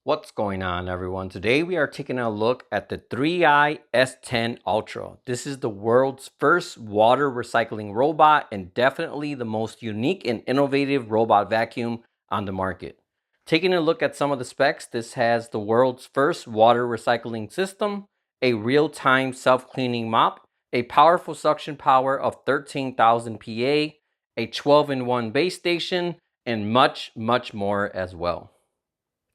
What's going on, everyone? Today we are taking a look at the 3i S10 Ultra. This is the world's first water recycling robot and definitely the most unique and innovative robot vacuum on the market. Taking a look at some of the specs, this has the world's first water recycling system, a real-time self-cleaning mop, a powerful suction power of 13,000 PA, a 12-in-1 base station, and much more as well.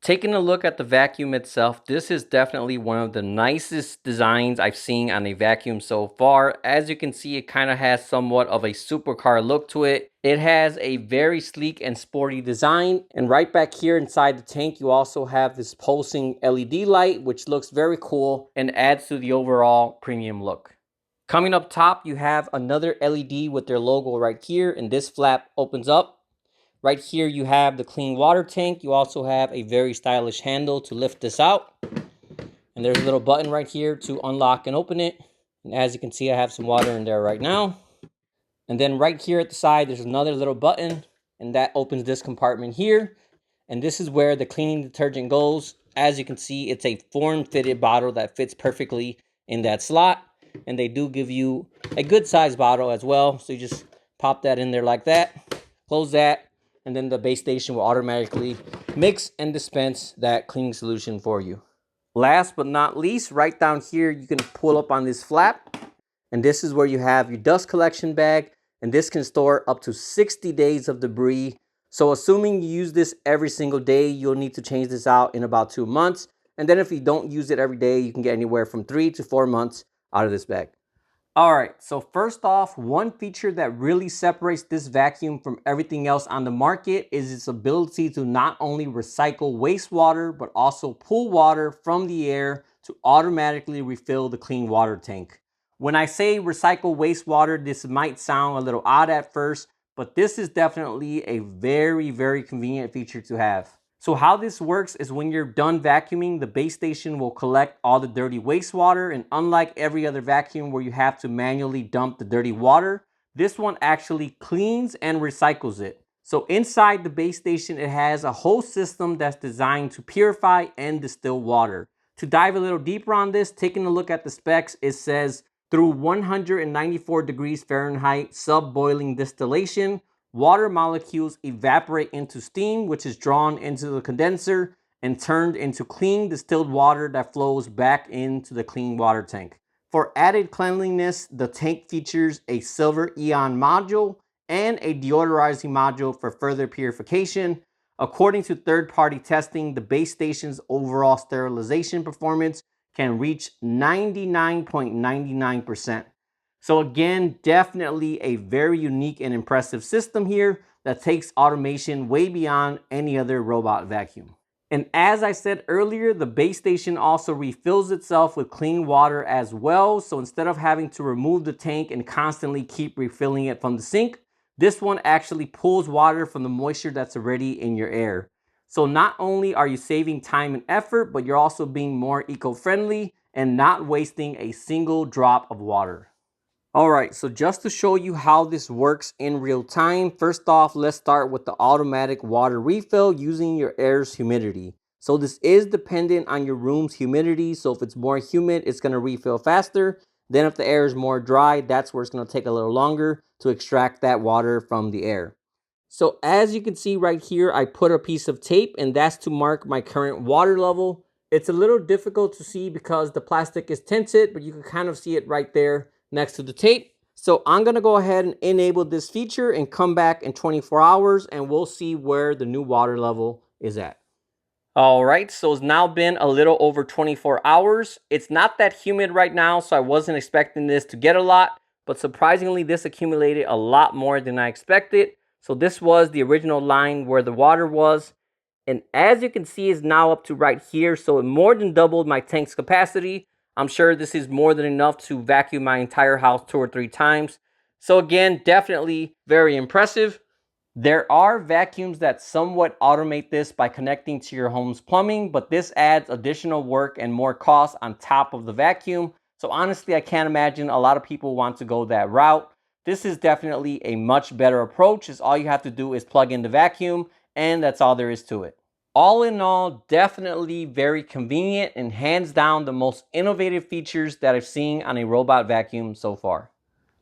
Taking a look at the vacuum itself, this is definitely one of the nicest designs I've seen on a vacuum so far. As you can see, it kind of has somewhat of a supercar look to it. It has a very sleek and sporty design. And right back here inside the tank, you also have this pulsing LED light, which looks very cool and adds to the overall premium look. Coming up top, you have another LED with their logo right here, and this flap opens up. Right here, you have the clean water tank. You also have a very stylish handle to lift this out. And there's a little button right here to unlock and open it. And as you can see, I have some water in there right now. And then right here at the side, there's another little button, and that opens this compartment here. And this is where the cleaning detergent goes. As you can see, it's a form-fitted bottle that fits perfectly in that slot. And they do give you a good size bottle as well. So you just pop that in there like that, close that, and then the base station will automatically mix and dispense that cleaning solution for you. Last but not least, right down here, you can pull up on this flap, and this is where you have your dust collection bag, and this can store up to 60 days of debris. So assuming you use this every single day, you'll need to change this out in about 2 months. And then if you don't use it every day, you can get anywhere from 3 to 4 months out of this bag. All right, so first off, one feature that really separates this vacuum from everything else on the market is its ability to not only recycle wastewater, but also pull water from the air to automatically refill the clean water tank. When I say recycle wastewater, this might sound a little odd at first, but this is definitely a very convenient feature to have. So how this works is when you're done vacuuming, the base station will collect all the dirty wastewater, and unlike every other vacuum where you have to manually dump the dirty water, this one actually cleans and recycles it. So inside the base station, it has a whole system that's designed to purify and distill water. To dive a little deeper on this, taking a look at the specs, it says through 194 degrees Fahrenheit sub-boiling distillation, water molecules evaporate into steam, which is drawn into the condenser and turned into clean distilled water that flows back into the clean water tank. For added cleanliness, the tank features a silver ion module and a deodorizing module for further purification. According to third-party testing, the base station's overall sterilization performance can reach 99.99%. So again, definitely a very unique and impressive system here that takes automation way beyond any other robot vacuum. And as I said earlier, the base station also refills itself with clean water as well. So instead of having to remove the tank and constantly keep refilling it from the sink, this one actually pulls water from the moisture that's already in your air. So not only are you saving time and effort, but you're also being more eco-friendly and not wasting a single drop of water. Alright, so just to show you how this works in real time, first off, let's start with the automatic water refill using your air's humidity. So this is dependent on your room's humidity, so if it's more humid, it's going to refill faster. Then if the air is more dry, that's where it's going to take a little longer to extract that water from the air. So as you can see right here, I put a piece of tape, and that's to mark my current water level. It's a little difficult to see because the plastic is tinted, but you can kind of see it right there next to the tape. So I'm going to go ahead and enable this feature and come back in 24 hours and we'll see where the new water level is at. All right, so it's now been a little over 24 hours. It's not that humid right now, so I wasn't expecting this to get a lot, but surprisingly, this accumulated a lot more than I expected. So this was the original line where the water was. And as you can see, it's now up to right here. So it more than doubled my tank's capacity. I'm sure this is more than enough to vacuum my entire house 2 or 3 times. So again, definitely very impressive. There are vacuums that somewhat automate this by connecting to your home's plumbing, but this adds additional work and more cost on top of the vacuum. So honestly, I can't imagine a lot of people want to go that route. This is definitely a much better approach, as all you have to do is plug in the vacuum, and that's all there is to it. All in all, definitely very convenient and hands down the most innovative features that I've seen on a robot vacuum so far.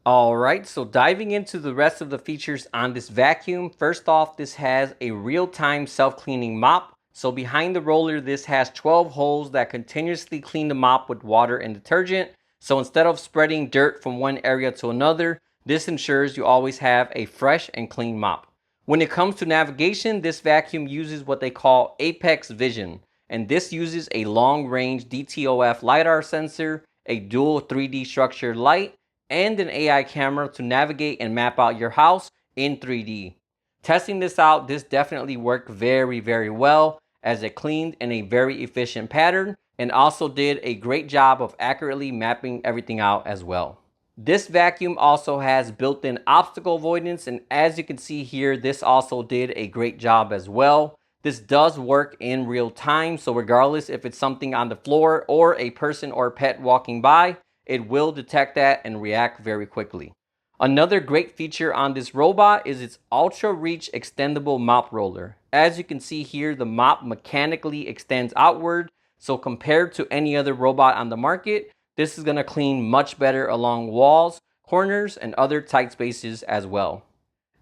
Alright, so diving into the rest of the features on this vacuum, first off, this has a real-time self-cleaning mop. So behind the roller, this has 12 holes that continuously clean the mop with water and detergent. So instead of spreading dirt from one area to another, this ensures you always have a fresh and clean mop. When it comes to navigation, this vacuum uses what they call Apex Vision, and this uses a long-range DTOF LiDAR sensor, a dual 3D structured light, and an AI camera to navigate and map out your house in 3D. Testing this out, this definitely worked very well as it cleaned in a very efficient pattern and also did a great job of accurately mapping everything out as well. This vacuum also has built-in obstacle avoidance, and as you can see here, this also did a great job as well. This does work in real time, so regardless if it's something on the floor or a person or pet walking by, it will detect that and react very quickly. Another great feature on this robot is its Ultra Reach extendable mop roller. As you can see here, the mop mechanically extends outward, so compared to any other robot on the market, this is going to clean much better along walls, corners, and other tight spaces as well.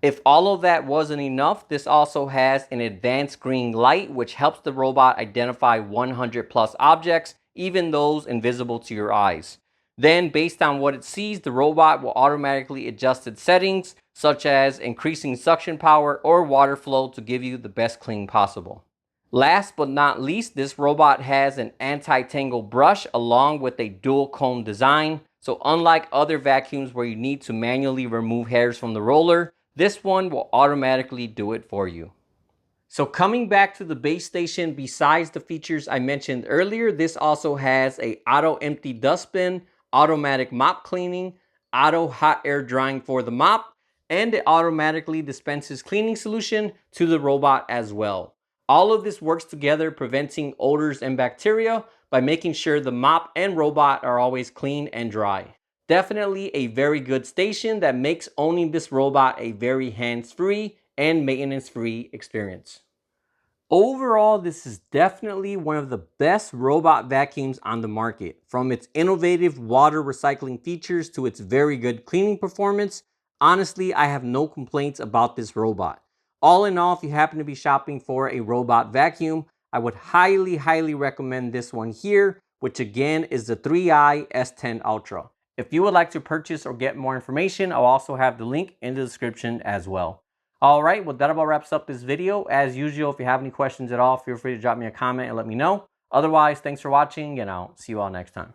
If all of that wasn't enough, this also has an advanced green light which helps the robot identify 100 plus objects, even those invisible to your eyes. Then, based on what it sees, the robot will automatically adjust its settings, such as increasing suction power or water flow to give you the best clean possible. Last but not least, this robot has an anti-tangle brush along with a dual comb design. So unlike other vacuums where you need to manually remove hairs from the roller, this one will automatically do it for you. So coming back to the base station, besides the features I mentioned earlier, this also has a auto empty dustbin, automatic mop cleaning, auto hot air drying for the mop, and it automatically dispenses cleaning solution to the robot as well. All of this works together, preventing odors and bacteria by making sure the mop and robot are always clean and dry. Definitely a very good station that makes owning this robot a very hands-free and maintenance-free experience. Overall, this is definitely one of the best robot vacuums on the market. From its innovative water recycling features to its very good cleaning performance, honestly, I have no complaints about this robot. All in all, if you happen to be shopping for a robot vacuum, I would highly recommend this one here, which again is the 3i S10 Ultra. If you would like to purchase or get more information, I'll also have the link in the description as well. Alright, well that about wraps up this video. As usual, if you have any questions at all, feel free to drop me a comment and let me know. Otherwise, thanks for watching, and I'll see you all next time.